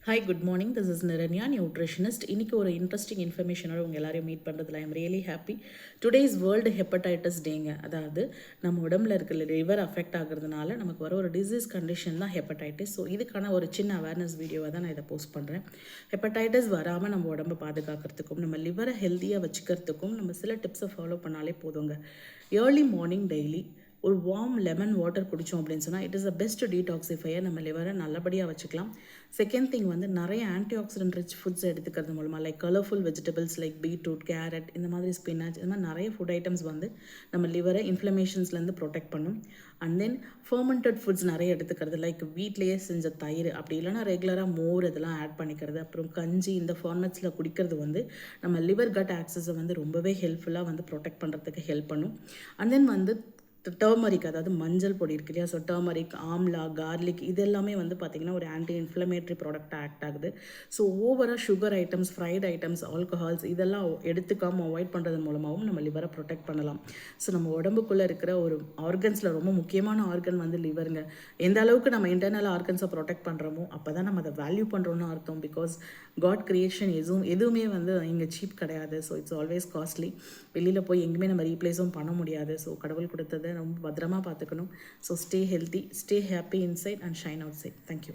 Hi good morning, this is Niranya, nutritionist. இன்றைக்கி ஒரு interesting இன்ஃபர்மேஷனோட உங்கள் எல்லாரையும் மீட் பண்ணுறதுல I'm really happy. Today is world hepatitis டேங்க. அதாவது நம்ம உடம்புல இருக்கிற லிவர் அஃபெக்ட் ஆகிறதுனால நமக்கு வர ஒரு டிசீஸ் கண்டிஷன் தான் ஹெப்படைட்டிஸ். ஸோ இதுக்கான ஒரு சின்ன அவேர்னஸ் வீடியோவை தான் நான் இதை போஸ்ட் பண்ணுறேன். ஹெப்படைட்டிஸ் வராமல் நம்ம உடம்பை பாதுகாக்கிறதுக்கும் நம்ம லிவரை ஹெல்த்தியாக வச்சுக்கிறதுக்கும் நம்ம சில டிப்ஸை ஃபாலோ பண்ணாலே போதுங்க. ஏர்லி மார்னிங் டெய்லி ஒரு வார்ம் லெமன் வாட்டர் குடித்தோம் அப்படின்னு சொன்னால் இட் இஸ் த பெஸ்ட் டீடாக்சிஃபையர். நம்ம லிவரை நல்லபடியாக வச்சுக்கலாம். செகண்ட் திங் வந்து நிறைய ஆன்டி ஆக்சிடென்ட் ரிச் ஃபுட்ஸ் எடுத்துக்கிறது மூலமாக like colourful vegetables like beetroot, carrot, இந்த மாதிரி ஸ்பினாச், இந்த மாதிரி நிறைய ஃபுட் ஐட்டம்ஸ் வந்து நம்ம லிவரை இன்ஃப்ளமேஷன்ஸ்லேருந்து ப்ரொடெக்ட் பண்ணும். அண்ட் தென் ஃபர்மெண்டட் ஃபுட்ஸ் நிறைய எடுத்துக்கிறது லைக் வீட்லேயே செஞ்ச தயிர், அப்படி இல்லைனா ரெகுலராக மோர் இதெல்லாம் ஆட் பண்ணிக்கிறது, அப்புறம் கஞ்சி இந்த ஃபார்மேட்ஸில் குடிக்கிறது வந்து நம்ம லிவர் கட் ஆக்சஸை வந்து ரொம்பவே ஹெல்ப்ஃபுல்லாக வந்து ப்ரொடெக்ட் பண்ணுறதுக்கு ஹெல்ப் பண்ணும். அண்ட் தென் வந்து டர்மரிக், அதாவது மஞ்சள் பொடி இருக்கு இல்லையா, ஸோ டர்மரிக், ஆம்லா, கார்லிக் இது எல்லாமே வந்து பார்த்திங்கன்னா ஒரு ஆன்டி இன்ஃப்ளமேட்ரி ப்ராடக்டாக ஆக்ட் ஆகுது. ஸோ ஓவராக sugar items, fried items, alcohols இதெல்லாம் எடுத்துக்காமல் அவாய்ட் பண்ணுறது மூலமாகவும் நம்ம லிவரை ப்ரொடெக்ட் பண்ணலாம். ஸோ நம்ம உடம்புக்குள்ளே இருக்கிற ஒரு ஆர்கன்ஸில் ரொம்ப முக்கியமான ஆர்கன் வந்து லிவருங்க. எந்த அளவுக்கு நம்ம இன்டர்னல் ஆர்கன்ஸை ப்ரொடெக்ட் பண்ணுறோமோ அப்போ தான் நம்ம அதை வேல்யூ பண்ணுறோன்னு அர்த்தம். பிகாஸ் காட் கிரியேஷன் எதுவுமே வந்து இங்கே சீப் கிடையாது. So it's always costly. வெளியில் போய் எங்கேயுமே நம்ம ரீப்ளேஸும் பண்ண முடியாது. ஸோ கடவுள் கொடுத்ததை ரொம்ப பத்திரமா பார்த்துக்கணும். So stay healthy, stay happy inside and shine outside. Thank you.